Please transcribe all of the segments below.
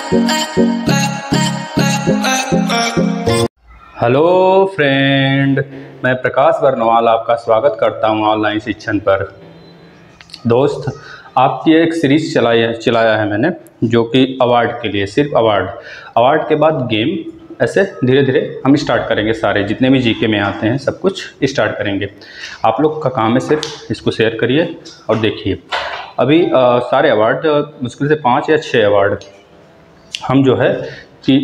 Hello friend, मैं प्रकाश बरनवाल आपका स्वागत करता हूं ऑनलाइन शिक्षण पर। दोस्त, आपकी एक सीरीज़ चलाया है मैंने, जो कि अवार्ड के लिए, सिर्फ अवार्ड के बाद गेम, ऐसे धीरे धीरे हम स्टार्ट करेंगे। सारे जितने भी जीके में आते हैं सब कुछ स्टार्ट करेंगे। आप लोग का काम है सिर्फ इसको शेयर करिए और देखिए। अभी सारे अवार्ड मुश्किल से 5 या 6 अवार्ड हम जो है कि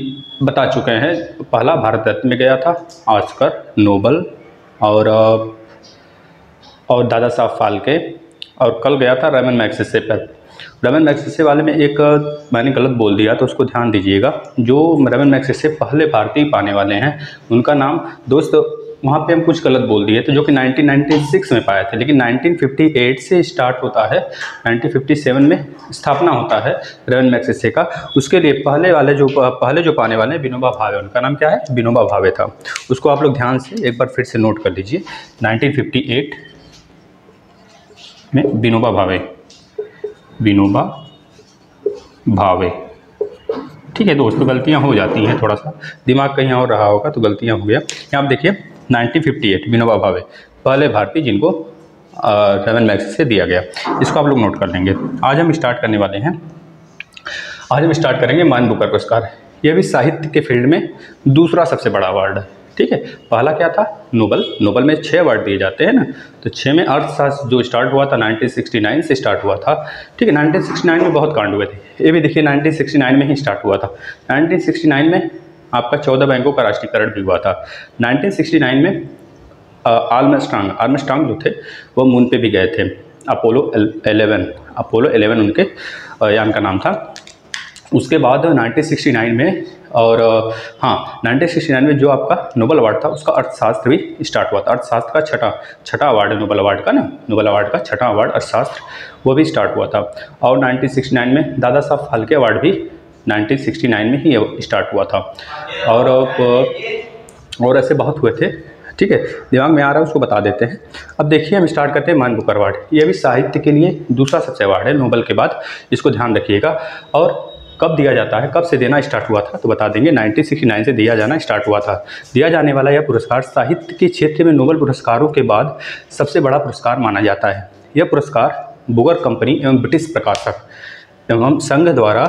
बता चुके हैं। पहला भारत रत्न में गया था, ऑस्कर, नोबल और दादा साहब फाल्के, और कल गया था रमन मैग्सेसे पर। रमन मैग्सेसे वाले में एक मैंने गलत बोल दिया, तो उसको ध्यान दीजिएगा। जो रमन मैग्सेसे पहले भारतीय पाने वाले हैं, उनका नाम, दोस्त वहाँ पे हम कुछ गलत बोल दिए थे, जो कि 1996 में पाए थे, लेकिन 1958 से स्टार्ट होता है। 1957 में स्थापना होता है रमन मैग्सेसे का। उसके लिए पहले जो पाने वाले हैं विनोबा भावे, उनका नाम क्या है? विनोबा भावे था। उसको आप लोग ध्यान से एक बार फिर से नोट कर लीजिए। 1958 में विनोबा भावे। ठीक है दोस्तों, गलतियां हो जाती हैं, थोड़ा सा दिमाग कहीं और रहा होगा तो गलतियां हो गया। यहाँ आप देखिए 1958 विनोबा भावे पहले भारतीय जिनको रमन मैग्सेसे दिया गया। इसको आप लोग नोट कर लेंगे। आज हम स्टार्ट करने वाले हैं। आज हम स्टार्ट करेंगे मैन बुकर पुरस्कार। यह भी साहित्य के फील्ड में दूसरा सबसे बड़ा अवार्ड है। ठीक है, पहला क्या था? नोबल में 6 अवार्ड दिए जाते हैं ना, तो 6 में अर्थशास्त्र जो स्टार्ट हुआ था 1969 से स्टार्ट हुआ था। ठीक है, 1969 में बहुत कांड हुए थे। ये भी देखिए 1969 में ही स्टार्ट हुआ था। 1969 में आपका 14 बैंकों का राष्ट्रीयकरण भी हुआ था। 1969 में आर्मस्ट्रांग जो थे वो मून पे भी गए थे। अपोलो 11 उनके यान का नाम था। उसके बाद 1969 में, और हाँ, 1969 में जो आपका नोबल अवार्ड था उसका अर्थशास्त्र भी स्टार्ट हुआ था। अर्थशास्त्र का छठा अवार्ड है नोबल अवार्ड का छठा अवार्ड अर्थशास्त्र, वो भी स्टार्ट हुआ था। और 1969 में दादा साहब फाल्के अवार्ड भी 1969 में ही स्टार्ट हुआ था। और ऐसे बहुत हुए थे। ठीक है, दिमाग में आ रहा है उसको बता देते हैं। अब देखिए हम स्टार्ट करते हैं मैन बुकर अवार्ड। ये भी साहित्य के लिए दूसरा सबसे अवार्ड है नोबल के बाद, इसको ध्यान रखिएगा। और कब दिया जाता है, कब से देना स्टार्ट हुआ था, तो बता देंगे। 1969 से दिया जाना स्टार्ट हुआ था। दिया जाने वाला यह पुरस्कार साहित्य के क्षेत्र में नोबल पुरस्कारों के बाद सबसे बड़ा पुरस्कार माना जाता है। यह पुरस्कार बुकर कंपनी एवं ब्रिटिश प्रकाशक एवं संघ द्वारा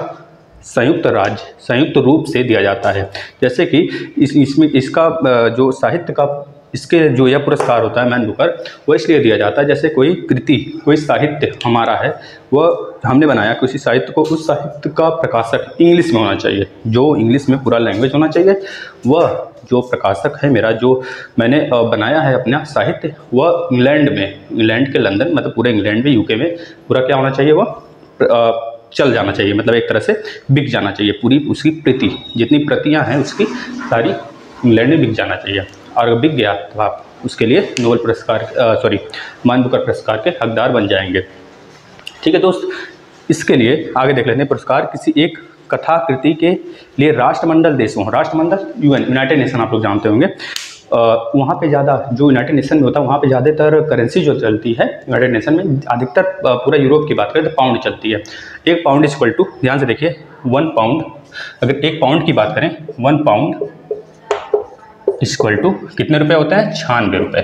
संयुक्त रूप से दिया जाता है। जैसे कि इसमें इसका जो साहित्य का, इसके जो यह पुरस्कार होता है मैन बुकर, वो इसलिए दिया जाता है जैसे कोई कृति, कोई साहित्य हमारा है, वह हमने बनाया किसी साहित्य को, उस साहित्य का प्रकाशक इंग्लिश में होना चाहिए, जो इंग्लिश में पूरा लैंग्वेज होना चाहिए। वह जो प्रकाशक है मेरा, जो मैंने बनाया है अपना साहित्य, वह इंग्लैंड के लंदन, मतलब पूरे इंग्लैंड में, यूके में पूरा क्या होना चाहिए, वह चल जाना चाहिए, मतलब एक तरह से बिक जाना चाहिए। पूरी उसकी प्रति, जितनी प्रतियां हैं उसकी सारी इंग्लैंड में बिक जाना चाहिए। और अगर बिक गया तो आप उसके लिए नोबल पुरस्कार मैन बुकर पुरस्कार के हकदार बन जाएंगे। ठीक है दोस्त, इसके लिए आगे देख लेते हैं। पुरस्कार किसी एक कथाकृति के लिए राष्ट्रमंडल देशों, राष्ट्रमंडल यूनाइटेड नेशन आप लोग जानते होंगे, वहाँ पे ज़्यादा, जो यूनाइटेड नेशन में होता है वहाँ पे ज़्यादातर करेंसी जो चलती है यूनाइटेड नेशन में, अधिकतर पूरा यूरोप की बात करें तो पाउंड चलती है। 1 पाउंड इक्वल टू, ध्यान से देखिए, 1 पाउंड, अगर 1 पाउंड की बात करें, 1 पाउंड इक्वल टू कितने रुपए होता है? 96 रुपये।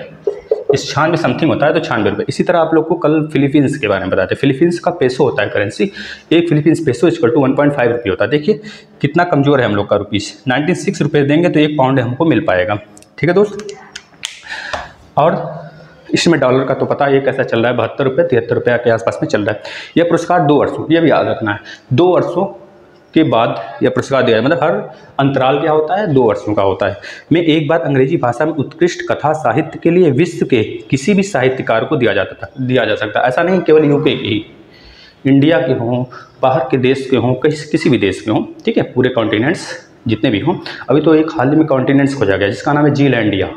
इस 96 समथिंग होता है, तो 96 रुपये। इसी तरह आप लोग को कल फिलीपींस के बारे में बताते हैं। फिलीपींस का पेसो होता है करेंसी, एक फिलीपींस पेसो इक्वल टू 1.5 रुपये होता है। देखिए कितना कमजोर है हम लोग का रुपीस। 96 रुपये देंगे तो 1 पाउंड हमको मिल पाएगा। ठीक है दोस्त, और इसमें डॉलर का तो पता है ये कैसा चल रहा है, 72 रुपये 73 रुपये के आसपास में चल रहा है। यह पुरस्कार 2 वर्षों, ये भी याद रखना है, 2 वर्षों के बाद यह पुरस्कार दिया है, मतलब हर अंतराल क्या होता है, 2 वर्षों का होता है। में एक बार अंग्रेजी भाषा में उत्कृष्ट कथा साहित्य के लिए विश्व के किसी भी साहित्यकार को दिया जा सकता है। ऐसा नहीं केवल यूके के ही, इंडिया के हों, बाहर के देश के हों, किसी भी देश के हों। ठीक है, पूरे कॉन्टिनेंट्स जितने भी हों। अभी तो एक हाल ही में कॉन्टिनेंट्स खोजा गया जिसका नाम है जीलैंडिया।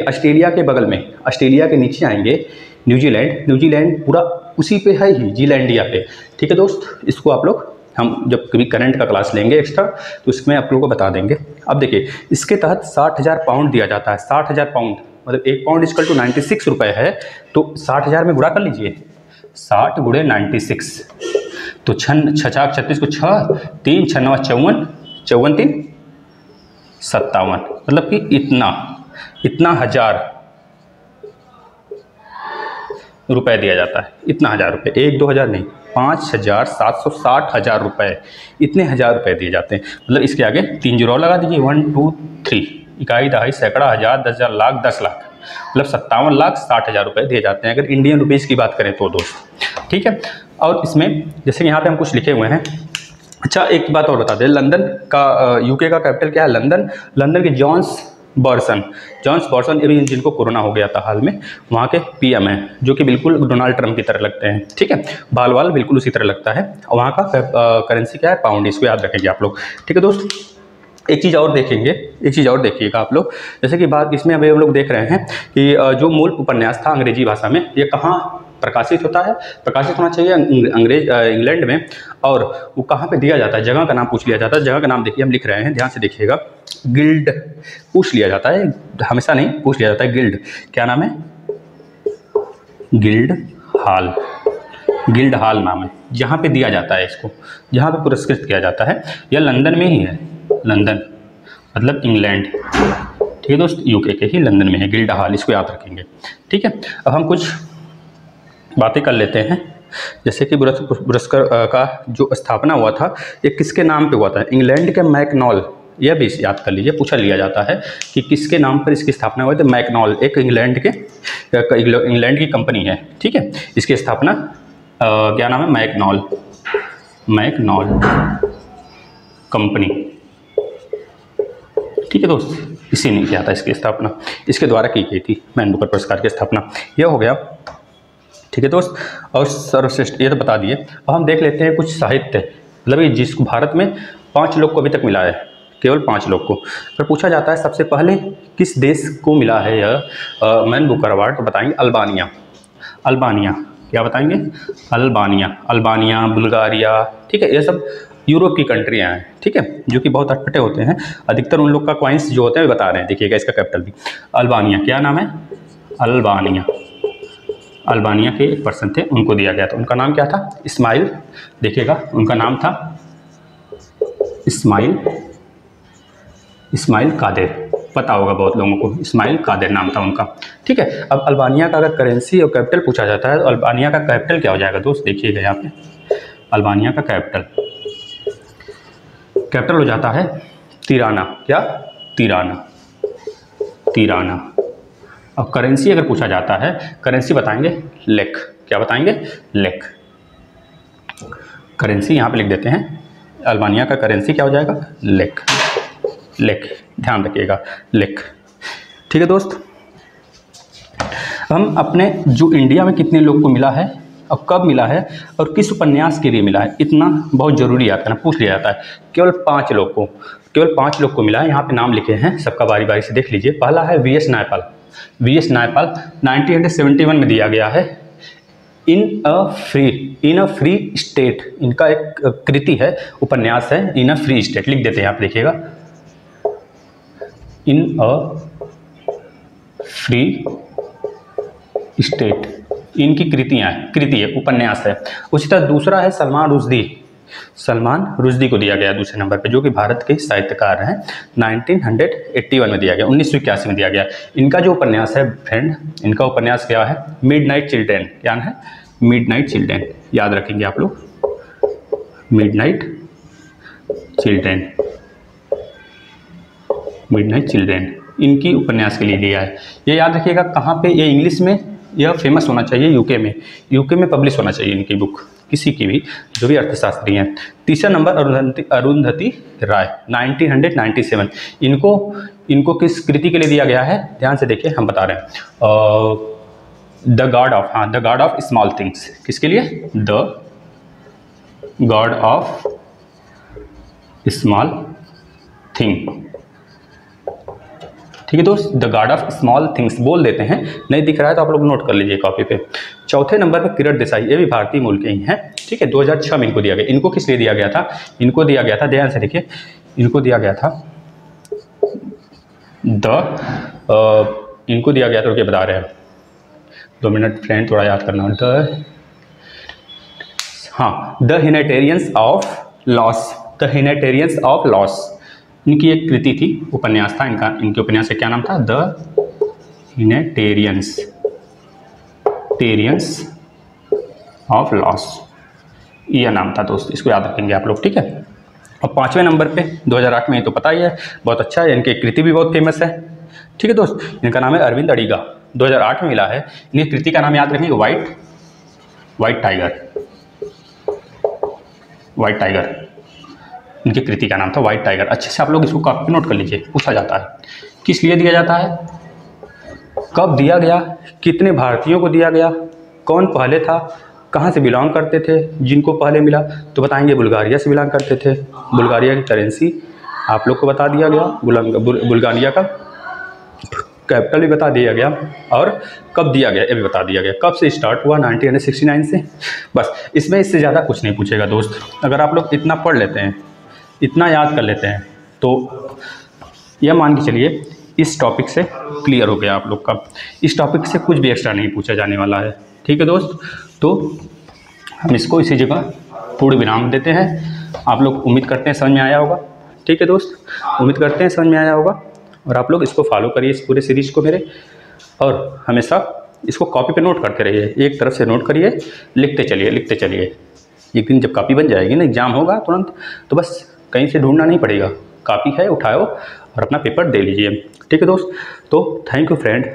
ऑस्ट्रेलिया के बगल में, ऑस्ट्रेलिया के नीचे आएंगे न्यूजीलैंड पूरा उसी पे है ही, जीलैंडिया पे। ठीक है दोस्त, इसको आप लोग, हम जब कभी करंट का क्लास लेंगे एक्स्ट्रा तो इसमें आप लोगों को बता देंगे। अब देखिए इसके तहत 60,000 पाउंड दिया जाता है। 60,000 पाउंड मतलब 1 पाउंड इक्वल टू 96 रुपये है, तो 60,000 में गुणा कर लीजिए, 60 गुणे 96 तो छन छचाक 36 को 6 3 6 9 54 54 3 57, मतलब कि इतना हजार रुपए दिया जाता है। इतना हजार रुपए, 1-2 हज़ार नहीं, 5,760 रुपए, इतने हजार रुपए दिए जाते हैं। मतलब इसके आगे 3 जीरो और लगा दीजिए, 1 2 3, इकाई दहाई सैकड़ा हजार 10,000 लाख 10 लाख, मतलब 57,60,000 रुपए दिए जाते हैं अगर इंडियन रुपीज़ की बात करें तो दोस्त, ठीक है। और इसमें जैसे कि यहाँ पे हम कुछ लिखे हुए हैं। अच्छा, एक बात और बता दें, लंदन का यूके का कैपिटल क्या है? लंदन। लंदन के जॉन्स बॉर्सन अभी जिनको कोरोना हो गया था हाल में, वहाँ के पीएम हैं, जो कि बिल्कुल डोनाल्ड ट्रंप की तरह लगते हैं, ठीक है, बाल वाल बिल्कुल उसी तरह लगता है। वहाँ का करेंसी क्या है? पाउंड, इसको याद रखेंगे आप लोग, ठीक है दोस्त। एक चीज़ और देखिएगा आप लोग, जैसे कि बात इसमें अभी हम लोग देख रहे हैं कि जो मूल उपन्यास था अंग्रेजी भाषा में, ये कहाँ प्रकाशित होता है? प्रकाशित होना चाहिए इंग्लैंड में। और वो कहाँ पे दिया जाता है? जगह का नाम पूछ लिया जाता है। जगह का नाम देखिए, हम लिख रहे हैं, ध्यान से देखिएगा। गिल्ड पूछ लिया जाता है, हमेशा नहीं, पूछ लिया जाता है। गिल्ड, क्या नाम है? गिल्ड हॉल नाम है, जहाँ पे दिया जाता है इसको, जहाँ पे पुरस्कृत किया जाता है। यह लंदन में ही है, लंदन मतलब इंग्लैंड, ठीक है दोस्त, यूके के ही लंदन में है गिल्ड हॉल, इसको याद रखेंगे, ठीक है। अब हम कुछ बातें कर लेते हैं, जैसे कि पुरस्कार का जो स्थापना हुआ था, ये किसके नाम पे हुआ था? इंग्लैंड के मैकनॉल, यह भी याद कर लीजिए, पूछा लिया जाता है कि किसके नाम पर इसकी स्थापना हुई। तो मैकनॉल एक इंग्लैंड की कंपनी है, ठीक है। इसकी स्थापना क्या नाम है? मैकनॉल कंपनी, ठीक है दोस्त, इसी ने किया था इसकी स्थापना, इसके द्वारा की गई थी मैन बुकर पुरस्कार की स्थापना। यह हो गया, ठीक है दोस्त। और सर्वश्रेष्ठ ये तो बता दिए। अब हम देख लेते हैं कुछ साहित्य, मतलब ये जिसको भारत में 5 लोग को अभी तक मिला है, केवल 5 लोग को। अगर पूछा जाता है सबसे पहले किस देश को मिला है यह मैन बुकर अवार्ड, तो बताएंगे अल्बानिया। क्या बताएंगे? अल्बानिया, बुल्गारिया, ठीक है, ये सब यूरोप की कंट्रियाँ हैं, ठीक है, जो कि बहुत अटपटे होते हैं। अधिकतर उन लोग का कॉइन्स जो होते हैं बता रहे हैं, देखिएगा इसका कैपिटल भी अल्बानिया। क्या नाम है? अल्बानिया के एक पर्सन थे, उनको दिया गया था। उनका नाम क्या था? इस्माइल, देखिएगा उनका नाम था इस्माइल कादिर, पता होगा बहुत लोगों को, इस्माइल कादिर नाम था उनका, ठीक है। अब अल्बानिया का अगर करेंसी और कैपिटल पूछा जाता है तो अल्बानिया का कैपिटल क्या हो जाएगा दोस्त? देखिएगा यहाँ पे अल्बानिया का कैपिटल हो जाता है तिराना। क्या? तिराना। अब करेंसी अगर पूछा जाता है, करेंसी बताएंगे लेक। क्या बताएंगे? लेक। करेंसी यहाँ पे लिख देते हैं, अल्बानिया का करेंसी क्या हो जाएगा? लेक, ध्यान रखिएगा, लेक, ठीक है दोस्त। हम अपने जो इंडिया में कितने लोग को मिला है और कब मिला है और किस उपन्यास के लिए मिला है, इतना बहुत जरूरी आता है ना, पूछ लिया जाता है। केवल 5 लोग को मिला है। यहाँ पे नाम लिखे हैं, सबका बारी बारी से देख लीजिए। पहला है वी एस नायपाल 1971 में दिया गया है। इन अ फ्री स्टेट, इनका एक कृति है, उपन्यास है, इन अ फ्री स्टेट, लिख देते हैं आप, देखिएगा इन अ फ्री स्टेट, इनकी कृति है, उपन्यास है। उसी तरह दूसरा है सलमान रुश्दी को दिया गया दूसरे नंबर पे, जो कि भारत के साहित्यकार हैं। 1981 में दिया गया, 1981 में दिया गया। इनका जो उपन्यास है फ्रेंड, इनका उपन्यास क्या है? Midnight children. क्या है? मिडनाइट चिल्ड्रेन, याद रखेंगे आप लोग, मिडनाइट चिल्ड्रेन इनकी उपन्यास के लिए दिया है। ये याद रखिएगा कहाँ पे, ये इंग्लिश में यह फेमस होना चाहिए, यूके में पब्लिश होना चाहिए इनकी बुक, किसी की भी, जो भी अर्थशास्त्री हैं। तीसरा नंबर अरुंधति राय 1997, इनको किस कृति के लिए दिया गया है? ध्यान से देखिए, हम बता रहे हैं, the God of small things. किसके लिए? The God of small thing, ठीक है दोस्त, the God of small things बोल देते हैं, नहीं दिख रहा है तो आप लोग नोट कर लीजिए कॉपी पे। चौथे नंबर पे किरण देसाई, ये भी भारतीय मूल के ही हैं, ठीक है, 2006 में इनको दिया गया। इनको किस लिए दिया गया था? इनको दिया गया था, ध्यान से देखिए, इनको दिया गया था तो क्या बता रहे हैं, 2 मिनट फ्रेंड, थोड़ा याद करना। हाँ, the inheritance of loss, the inheritance of loss, इनकी एक कृति थी, उपन्यास था इनका, इनके उपन्यास का क्या नाम था? द हिनेटेरियंस ऑफ लॉस, यह नाम था दोस्त, इसको याद रखेंगे आप लोग, ठीक है। और 5वें नंबर पे 2008 में, ये तो पता ही है, बहुत अच्छा है, इनकी कृति भी बहुत फेमस है, ठीक है दोस्त। इनका नाम है अरविंद अडिगा, 2008 में मिला है। इनकी कृति का नाम याद रखेंगे, वाइट टाइगर, इनकी कृति का नाम था वाइट टाइगर। अच्छे से आप लोग इसको कॉपी नोट कर लीजिए, पूछा जाता है किस लिए दिया जाता है, कब दिया गया, कितने भारतीयों को दिया गया, कौन पहले था, कहाँ से बिलोंग करते थे जिनको पहले मिला, तो बताएंगे बुल्गारिया से बिलोंग करते थे। बुल्गारिया की करेंसी आप लोग को बता दिया गया, बुल्गारिया का कैपिटल भी बता दिया गया, और कब दिया गया ये भी बता दिया गया, कब से स्टार्ट हुआ 1969 से। बस इसमें इससे ज़्यादा कुछ नहीं पूछेगा दोस्त। अगर आप लोग इतना पढ़ लेते हैं, इतना याद कर लेते हैं, तो यह मान के चलिए इस टॉपिक से क्लियर हो गया आप लोग का। इस टॉपिक से कुछ भी एक्स्ट्रा नहीं पूछा जाने वाला है, ठीक है दोस्त। तो हम इसको इसी जगह पूर्ण विराम देते हैं। आप लोग उम्मीद करते हैं समझ में आया होगा, ठीक है दोस्त, उम्मीद करते हैं समझ में आया होगा। और आप लोग इसको फॉलो करिए, इस पूरे सीरीज़ को मेरे, और हमेशा इसको कॉपी पे नोट करते रहिए, एक तरफ से नोट करिए, लिखते चलिए। एक दिन जब कॉपी बन जाएगी ना, एग्जाम होगा तुरंत, तो बस कहीं से ढूंढना नहीं पड़ेगा, कॉपी है उठाओ और अपना पेपर दे लीजिए, ठीक है दोस्त। तो थैंक यू फ्रेंड।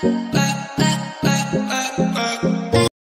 Bye.